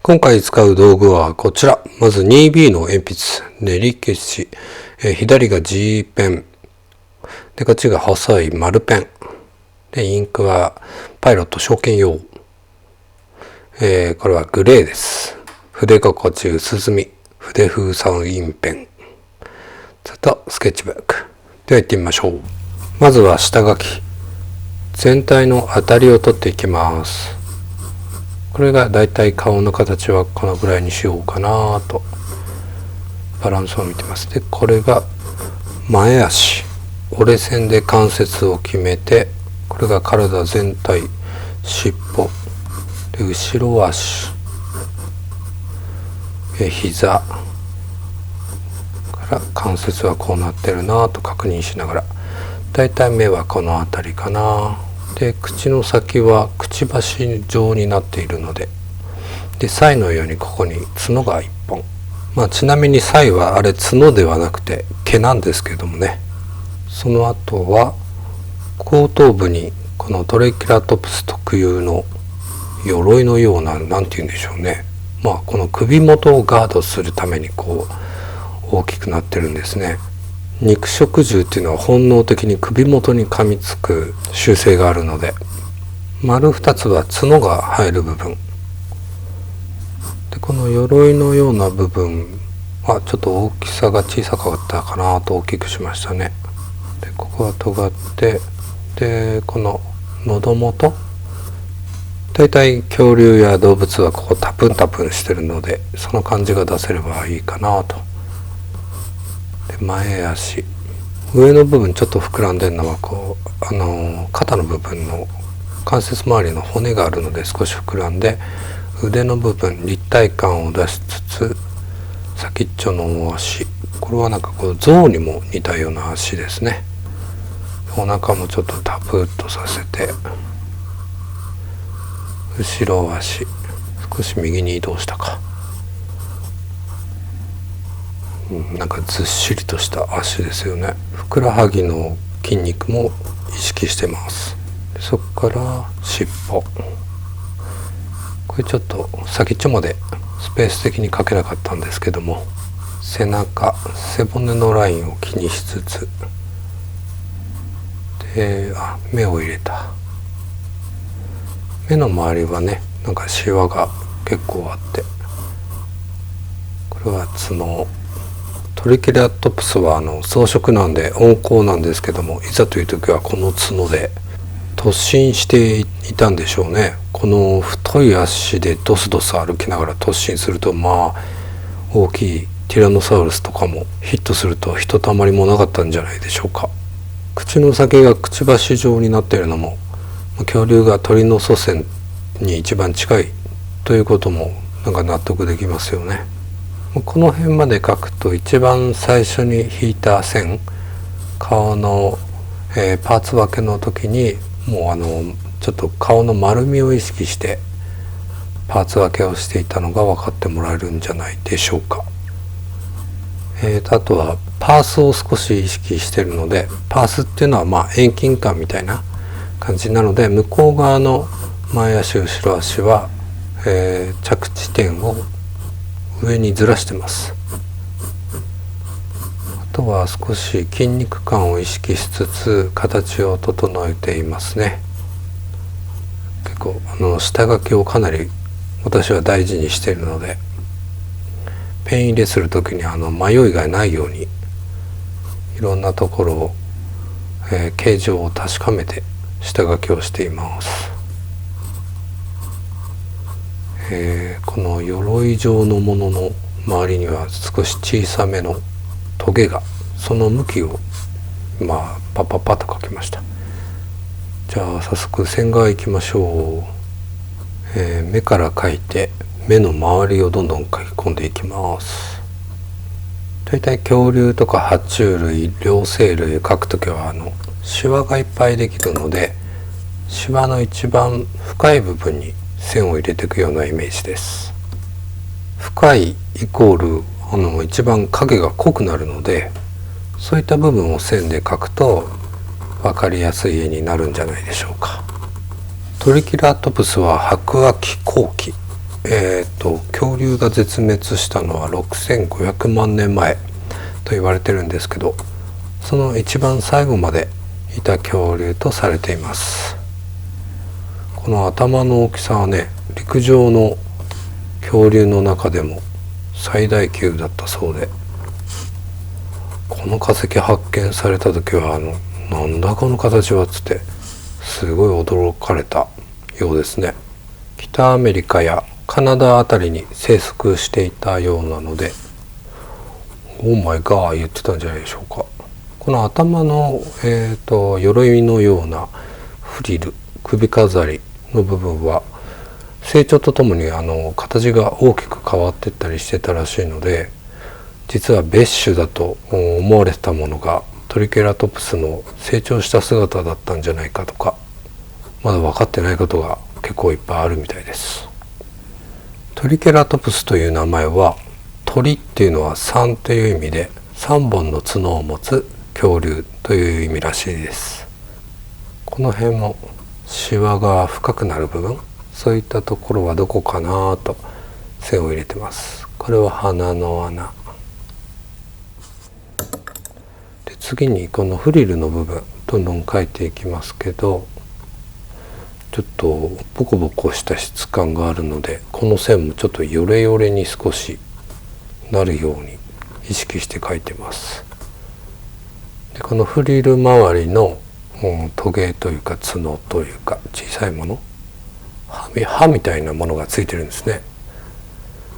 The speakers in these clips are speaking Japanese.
今回使う道具はこちら。まず 2B の鉛筆、練り消し、左が G ペン、でこっちが細い丸ペン、でインクはパイロット証券用、これはグレーです。筆心地薄墨、筆風サインペン、とスケッチブック。では行ってみましょう。まずは下書き、全体の当たりを取っていきます。これがだいたい顔の形はこのぐらいにしようかなとバランスを見てます。でこれが前足、折れ線で関節を決めて、これが体全体、尻尾で後ろ足、膝から関節はこうなってるなと確認しながら、だいたい目はこの辺りかな。で口の先はくちばし状になっているので、サイのようにここに角が1本、ちなみにサイはあれ角ではなくて毛なんですけどもね。その後は後頭部にこのトレキラトプス特有の鎧のような、なんて言うんでしょうね、この首元をガードするためにこう大きくなってるんですね。肉食獣っていうのは本能的に首元に噛みつく習性があるので、丸2つは角が入る部分で、この鎧のような部分はちょっと大きさが小さかったかなと大きくしましたね。でここは尖って、でこの喉元、だいたい恐竜や動物はここタプンタプンしてるので、その感じが出せればいいかなと。で前足、上の部分ちょっと膨らんでるのはこう肩の部分の関節周りの骨があるので少し膨らんで、腕の部分立体感を出しつつ、先っちょの足、これはなんかこう象にも似たような足ですね。お腹もちょっとタプッとさせて、後ろ足少し右に移動したか、なんかずっしりとした足ですよね。ふくらはぎの筋肉も意識してます。そこから尻尾、これちょっと先っちょまでスペース的に描けなかったんですけども、背中、背骨のラインを気にしつつ、で目を入れた。目の周りはね、なんかシワが結構あって、これは角。トリケラトプスは草食なんで温厚なんですけども、いざという時はこの角で突進していたんでしょうね。この太い足でドスドス歩きながら突進すると、大きいティラノサウルスとかもヒットするとひとたまりもなかったんじゃないでしょうか。口の先がくちばし状になっているのも、恐竜が鳥の祖先に一番近いということもなんか納得できますよね。この辺まで描くと、一番最初に引いた線、顔の、パーツ分けの時にもうちょっと顔の丸みを意識してパーツ分けをしていたのが分かってもらえるんじゃないでしょうか。あとはパースを少し意識しているので、パースっていうのは遠近感みたいな感じなので、向こう側の前足後ろ足は、着地点を上にずらしてます。あとは少し筋肉感を意識しつつ形を整えていますね。結構下書きをかなり私は大事にしているので、ペン入れする時に迷いがないようにいろんなところを、形状を確かめて下書きをしています。この鎧状のものの周りには少し小さめのトゲが、その向きをパパパと描きました。じゃあ早速線画いきましょう。目から描いて目の周りをどんどん描き込んでいきます。だいたい恐竜とか爬虫類、両生類描くときはシワがいっぱいできるので、シワの一番深い部分に線を入れていくようなイメージです。深いイコール一番影が濃くなるので、そういった部分を線で描くと分かりやすい絵になるんじゃないでしょうか。トリキラトプスは白亜紀後期恐竜が絶滅したのは6500万年前と言われてるんですけど、その一番最後までいた恐竜とされています。この頭の大きさはね、陸上の恐竜の中でも最大級だったそうで、この化石発見された時はなんだこの形はっつってすごい驚かれたようですね。北アメリカやカナダあたりに生息していたようなので、オーマイガー言ってたんじゃないでしょうか。この頭の、鎧のようなフリル、首飾りの部分は成長とともに形が大きく変わっていったりしてたらしいので、実はベッシュだと思われてたものがトリケラトプスの成長した姿だったんじゃないかとか、まだ分かってないことが結構いっぱいあるみたいです。トリケラトプスという名前は、鳥っていうのは3という意味で3本の角を持つ恐竜という意味らしいです。この辺もシワが深くなる部分、そういったところはどこかなと線を入れてます。これは鼻の穴で、次にこのフリルの部分どんどん描いていきますけど、ちょっとボコボコした質感があるので、この線もちょっとヨレヨレに少しなるように意識して描いてます。でこのフリル周りの、トゲというか角というか小さいもの、歯みたいなものがついてるんですね。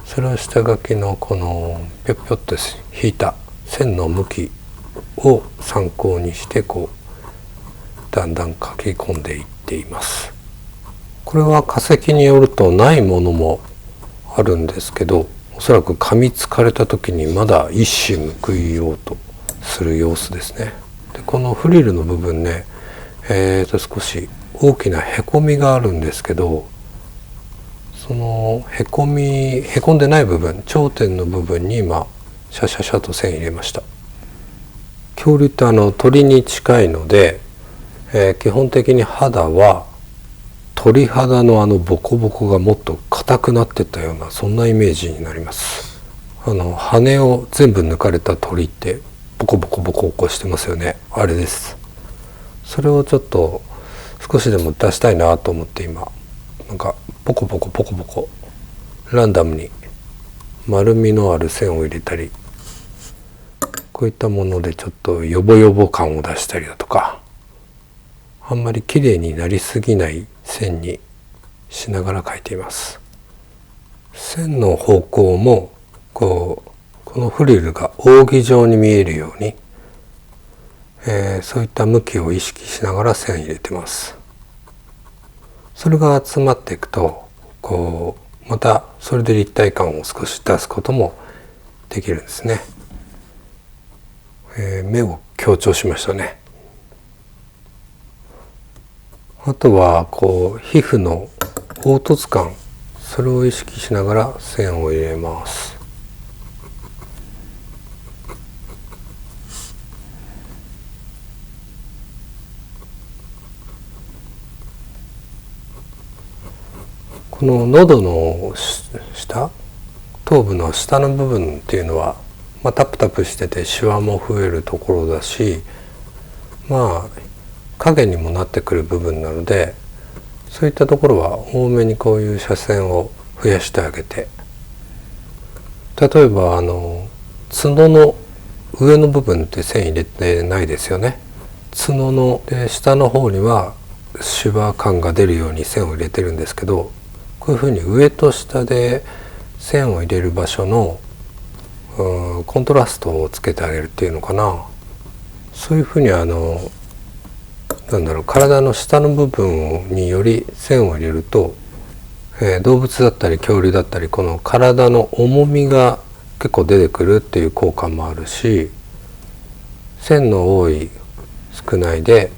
それを下書きのこのぴょっぴょっと引いた線の向きを参考にしてだんだん書き込んでいっています。これは化石によるとないものもあるんですけど、おそらく噛みつかれた時にまだ一矢報いようとする様子ですね。でこのフリルの部分ね、少し大きなへこみがあるんですけど、そのへこんでない部分、頂点の部分に今シャシャシャと線入れました。恐竜って鳥に近いので、基本的に肌は鳥肌のボコボコがもっと硬くなってったような、そんなイメージになります。羽を全部抜かれた鳥ってボコボコボコボコしてますよね。あれです。それをちょっと少しでも出したいなと思って、今なんかポコポコポコポコランダムに丸みのある線を入れたり、こういったものでちょっとヨボヨボ感を出したりだとか、あんまり綺麗になりすぎない線にしながら描いています。線の方向もこのフリルが扇状に見えるように、そういった向きを意識しながら線入れてます。それが集まっていくとまたそれで立体感を少し出すこともできるんですね。目を強調しましたね。あとは皮膚の凹凸感、それを意識しながら線を入れます。この喉の下、頭部の下の部分っていうのは、タプタプしててシワも増えるところだし、影にもなってくる部分なので、そういったところは多めにこういう斜線を増やしてあげて、例えば角の上の部分って線入れてないですよね。角の下の方にはシワ感が出るように線を入れてるんですけど、こういうふうに上と下で線を入れる場所のコントラストをつけてあげるっていうのかな。そういうふうに体の下の部分により線を入れると、動物だったり恐竜だったり、この体の重みが結構出てくるっていう効果もあるし、線の多い少ないで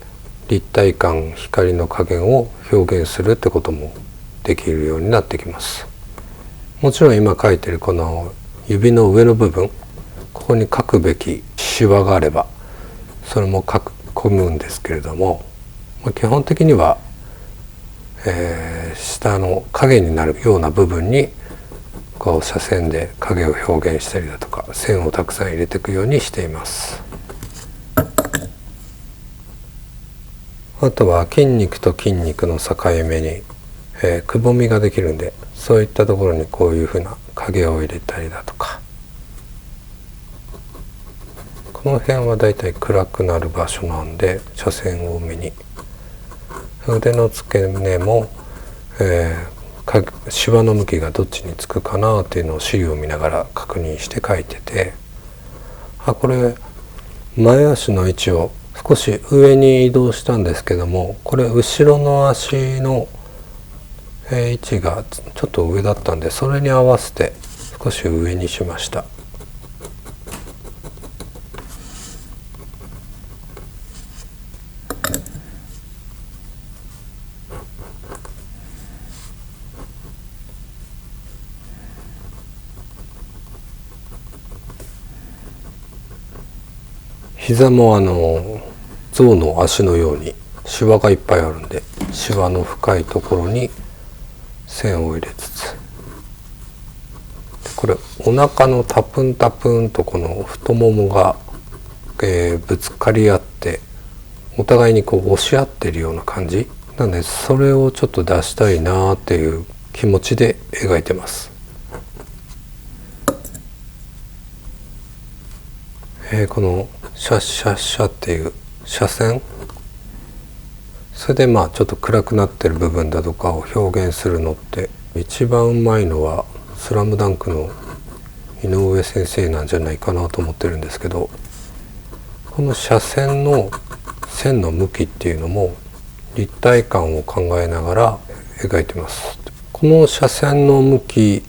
立体感、光の加減を表現するってこともできるようになってきます。もちろん今描いてるこの指の上の部分、ここに描くべきシワがあればそれも描込むんですけれども、基本的には、下の影になるような部分にこう斜線で影を表現したりだとか線をたくさん入れていくようにしています。あとは筋肉と筋肉の境目に、くぼみができるんで、そういったところにこういうふうな影を入れたりだとか、この辺はだいたい暗くなる場所なんで斜線多めに、腕の付け根も、シワの向きがどっちにつくかなっていうのを資料を見ながら確認して書いてて、これ前足の位置を少し上に移動したんですけども、これ後ろの足の位置がちょっと上だったんで、それに合わせて少し上にしました。膝も象の足のようにシワがいっぱいあるんで、シワの深いところに線を入れつつ、これお腹のタプンタプンとこの太ももが、ぶつかり合ってお互いにこう押し合ってるような感じなんで、それをちょっと出したいなっていう気持ちで描いてます。このシャッシャッシャっていう斜線、それでちょっと暗くなってる部分だとかを表現するのって一番うまいのはスラムダンクの井上先生なんじゃないかなと思ってるんですけど、この斜線の線の向きっていうのも立体感を考えながら描いてます。この斜線の向き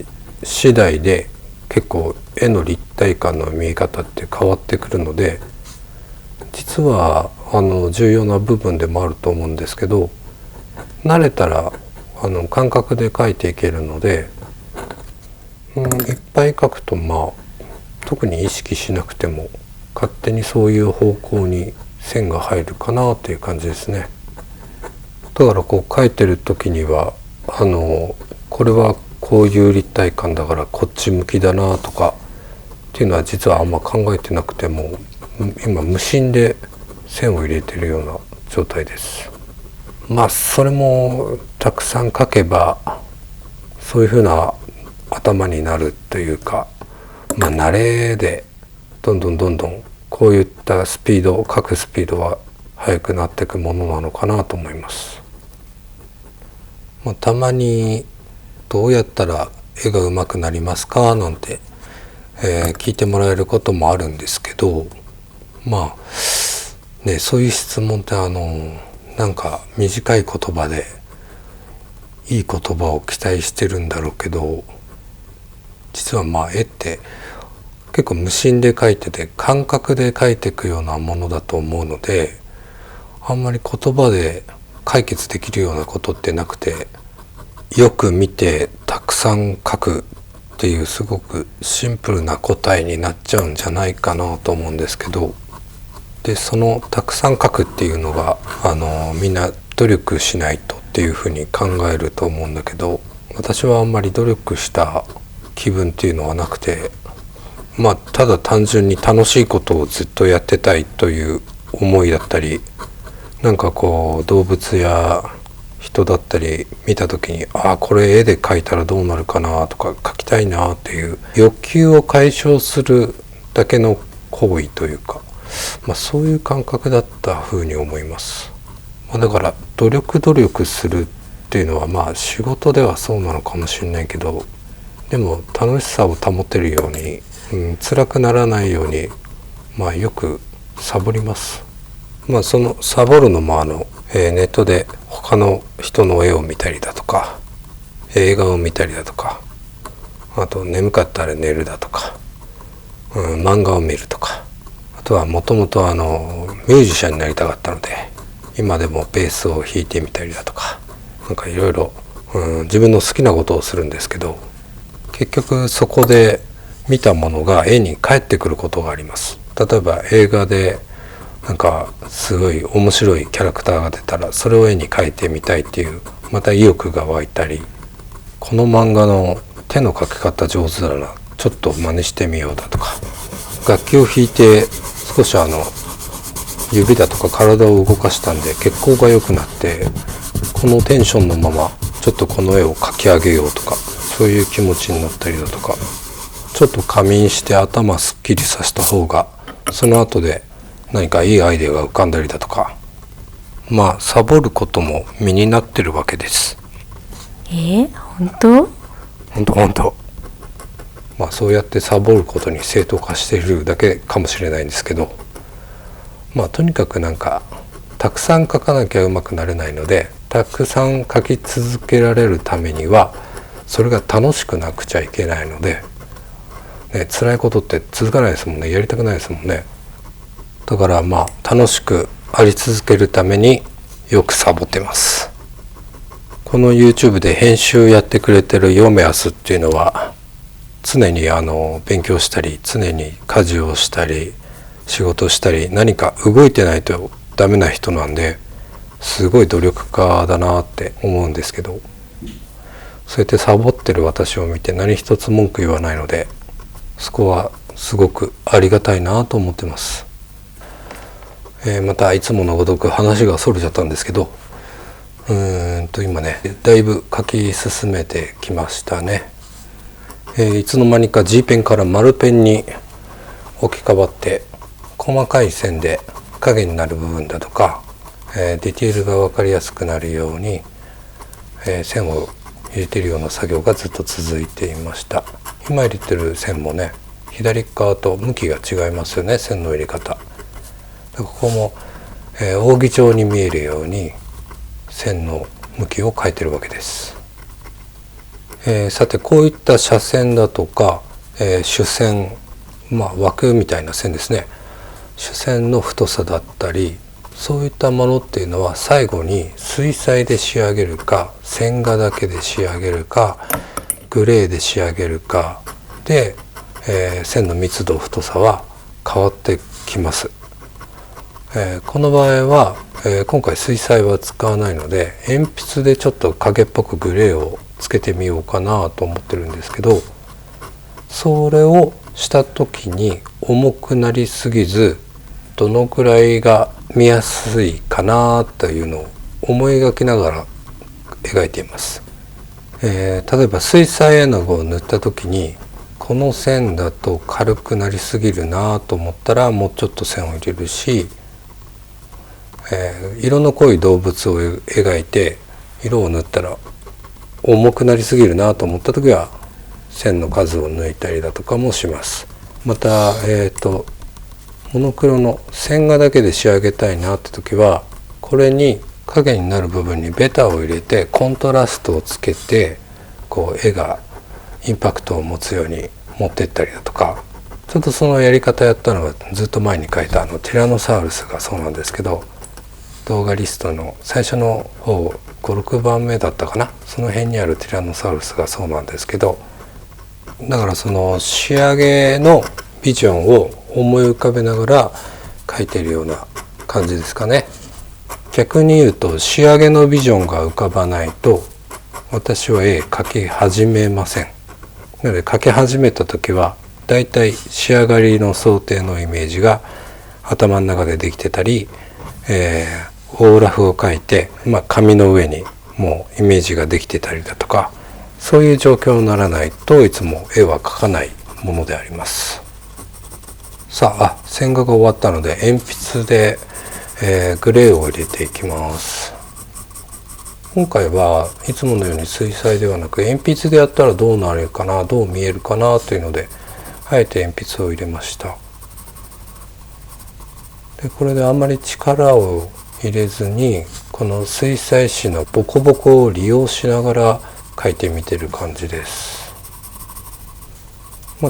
次第で結構絵の立体感の見え方って変わってくるので、実は重要な部分でもあると思うんですけど、慣れたら感覚で描いていけるので、いっぱい描くと特に意識しなくても勝手にそういう方向に線が入るかなっていう感じですね。だからこう描いてる時にはこれはこういう立体感だからこっち向きだなとかっていうのは実はあんま考えてなくても、今無心で線を入れてるような状態です。それもたくさん描けばそういうふうな頭になるというか、慣れでどんどんこういったスピード、描くスピードは速くなっていくものなのかなと思います。たまにどうやったら絵が上手くなりますかなんて、聞いてもらえることもあるんですけど、そういう質問ってなんか短い言葉でいい言葉を期待してるんだろうけど、実は絵って結構無心で描いてて感覚で描いていくようなものだと思うので、あんまり言葉で解決できるようなことってなくて、よく見てたくさん描くっていうすごくシンプルな答えになっちゃうんじゃないかなと思うんですけど、でそのたくさん描くっていうのがみんな努力しないとっていうふうに考えると思うんだけど、私はあんまり努力した気分っていうのはなくて、ただ単純に楽しいことをずっとやってたいという思いだったり、なんかこう動物や人だったり見た時にこれ絵で描いたらどうなるかなとか描きたいなっていう欲求を解消するだけの行為というか、そういう感覚だったふうに思います。だから努力するっていうのは仕事ではそうなのかもしれないけど、でも楽しさを保てるように、辛くならないようによくサボります。そのサボるのもネットで他の人の絵を見たりだとか映画を見たりだとか、あと眠かったら寝るだとか、漫画を見るとか、あとはもともとミュージシャンになりたかったので今でもベースを弾いてみたりだとか、なんかいろいろ自分の好きなことをするんですけど、結局そこで見たものが絵に返ってくることがあります。例えば映画でなんかすごい面白いキャラクターが出たらそれを絵に描いてみたいっていうまた意欲が湧いたり、この漫画の手の描き方上手だな、ちょっと真似してみようだとか、楽器を弾いて少し指だとか体を動かしたんで血行が良くなって、このテンションのままちょっとこの絵を描き上げようとか、そういう気持ちになったりだとか、ちょっと仮眠して頭すっきりさせた方がその後で何かいいアイデアが浮かんだりだとか、サボることも身になってるわけです。本当そうやってサボることに正当化しているだけかもしれないんですけど、とにかくたくさん描かなきゃうまくなれないので、たくさん描き続けられるためにはそれが楽しくなくちゃいけないので、辛いことって続かないですもんね。やりたくないですもんね。だから楽しくあり続けるためによくサボってます。この YouTube で編集やってくれてるヨメアスっていうのは、常に勉強したり、常に家事をしたり仕事したり、何か動いてないとダメな人なんで、すごい努力家だなって思うんですけど、そうやってサボってる私を見て何一つ文句言わないので、そこはすごくありがたいなと思ってます。またいつものごとく話がそれちゃったんですけど、今ねだいぶ書き進めてきましたね。いつの間にか G ペンから丸ペンに置き換わって、細かい線で影になる部分だとか、ディテールが分かりやすくなるように、線を入れているような作業がずっと続いていました。今入れてる線もね、左側と向きが違いますよね、線の入れ方。ここも、扇状に見えるように線の向きを変えてるわけです。さて、こういった斜線だとか、主線、枠みたいな線ですね。主線の太さだったり、そういったものっていうのは最後に水彩で仕上げるか、線画だけで仕上げるか、グレーで仕上げるかで、線の密度太さは変わってきます。この場合は、今回水彩は使わないので、鉛筆でちょっと影っぽくグレーをつけてみようかなと思ってるんですけど、それをした時に重くなりすぎず、どのくらいが見やすいかなというのを思い描きながら描いています。例えば水彩絵の具を塗った時に、この線だと軽くなりすぎるなと思ったらもうちょっと線を入れるし、色の濃い動物を描いて色を塗ったら重くなりすぎるなと思った時は線の数を抜いたりだとかもします。また、モノクロの線画だけで仕上げたいなって時は、これに影になる部分にベタを入れてコントラストをつけて、絵がインパクトを持つように持っていったりだとか、ちょっとそのやり方やったのはずっと前に書いたティラノサウルスがそうなんですけど、動画リストの最初の方5、6番目だったかな、その辺にあるティラノサウルスがそうなんですけど、だからその仕上げのビジョンを思い浮かべながら描いているような感じですかね。逆に言うと、仕上げのビジョンが浮かばないと私は絵描き始めません。なので描き始めた時はだいたい仕上がりの想定のイメージが頭の中でできてたり、オーラフを描いて、紙の上にもうイメージができてたりだとか、そういう状況にならないといつも絵は描かないものであります。さあ、線画が終わったので鉛筆で、グレーを入れていきます。今回はいつものように水彩ではなく鉛筆でやったらどうなるかな、どう見えるかなというので、あえて鉛筆を入れました。でこれであんまり力を入れずに、この水彩紙のボコボコを利用しながら描いてみてる感じです。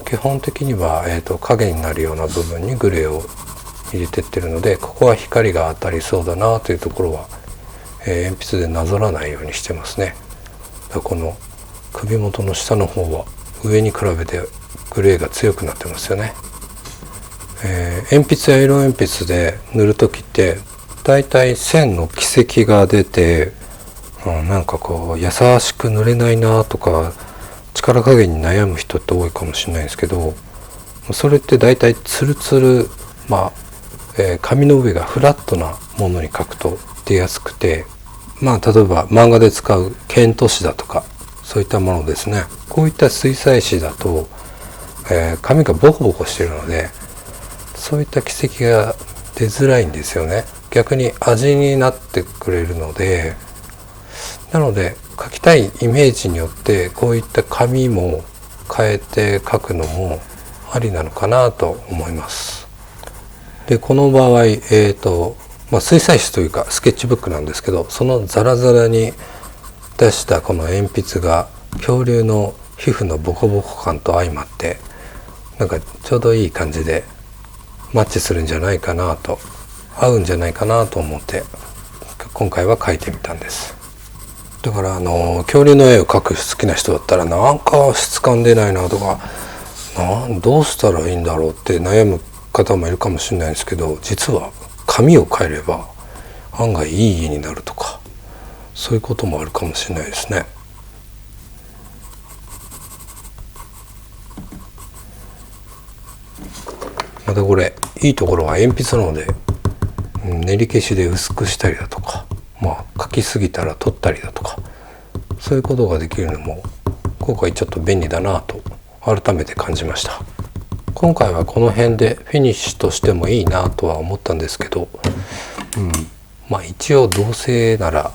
基本的には、影になるような部分にグレーを入れてってるので、ここは光が当たりそうだなというところは、鉛筆でなぞらないようにしてますね。この首元の下の方は上に比べてグレーが強くなってますよね。鉛筆や色鉛筆で塗る時ってだいたい線の軌跡が出て、なんか優しく塗れないなとか、力加減に悩む人って多いかもしれないんですけど、それって大体ツルツル、紙の上がフラットなものに描くと出やすくて、例えば漫画で使う剣都紙だとかそういったものですね。こういった水彩紙だと、紙がボコボコしているので、そういった軌跡が出づらいんですよね。逆に味になってくれるので、なので描きたいイメージによってこういった紙も変えて描くのもありなのかなと思います。でこの場合、水彩紙というかスケッチブックなんですけど、そのザラザラに出したこの鉛筆が恐竜の皮膚のボコボコ感と相まって、なんかちょうどいい感じでマッチするんじゃないかなと、合うんじゃないかなと思って今回は描いてみたんです。だから恐竜の絵を描く好きな人だったら、なんか質感出ないなとか、どうしたらいいんだろうって悩む方もいるかもしれないんですけど、実は紙を変えれば案外いい絵になるとか、そういうこともあるかもしれないですね。またこれいいところは鉛筆なので、練り消しで薄くしたりだとか、書きすぎたら取ったりだとか、そういうことができるのも今回ちょっと便利だなと改めて感じました。今回はこの辺でフィニッシュとしてもいいなとは思ったんですけど、一応どうせなら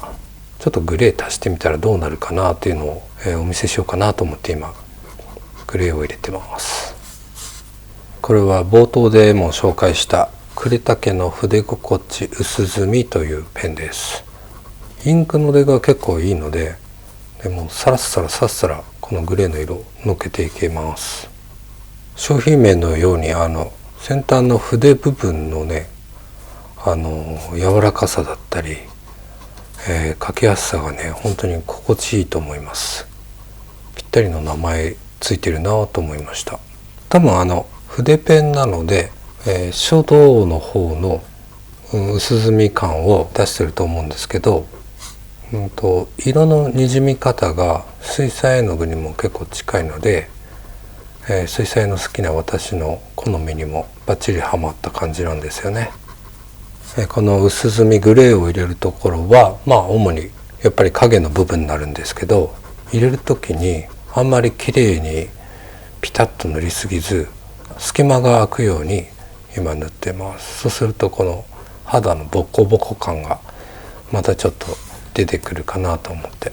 ちょっとグレー足してみたらどうなるかなっていうのを、お見せしようかなと思って今グレーを入れてます。これは冒頭でも紹介した呉竹の筆心地薄墨というペンです。インクの出が結構いいので、もサラッサラサッサラこのグレーの色をのっけていけます。商品名のように先端の筆部分のね、柔らかさだったり、書きやすさがね本当に心地いいと思います。ぴったりの名前ついてるなと思いました。多分筆ペンなので、書道の方の、薄墨感を出してると思うんですけど、色のにじみ方が水彩絵の具にも結構近いので、水彩の好きな私の好みにもバッチリハマった感じなんですよね。この薄墨グレーを入れるところは主にやっぱり影の部分になるんですけど、入れる時にあんまり綺麗にピタッと塗りすぎず、隙間が空くように今塗ってます。そうするとこの肌のボコボコ感がまたちょっと出てくるかなと思って、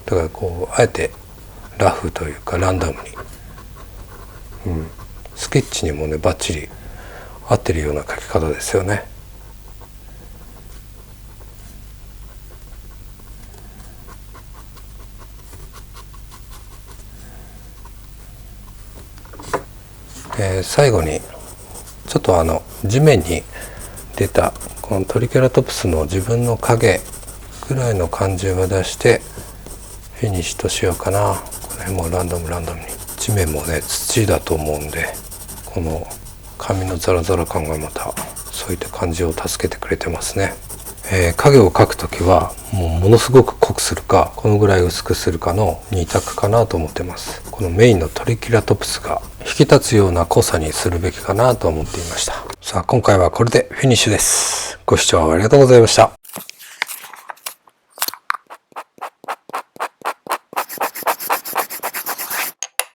だからあえてラフというかランダムに、スケッチにもねバッチリ合ってるような描き方ですよね。最後にちょっと地面に出たこのトリケラトプスの自分の影ぐらいの感じを出してフィニッシュとしようかな。この辺もランダムに、地面もね土だと思うんで、この紙のザラザラ感がまたそういった感じを助けてくれてますね。影を描くときはものすごく濃くするかこのぐらい薄くするかの2択かなと思ってます。このメインのトリケラトプスが引き立つような濃さにするべきかなと思っていました。さあ今回はこれでフィニッシュです。ご視聴ありがとうございました。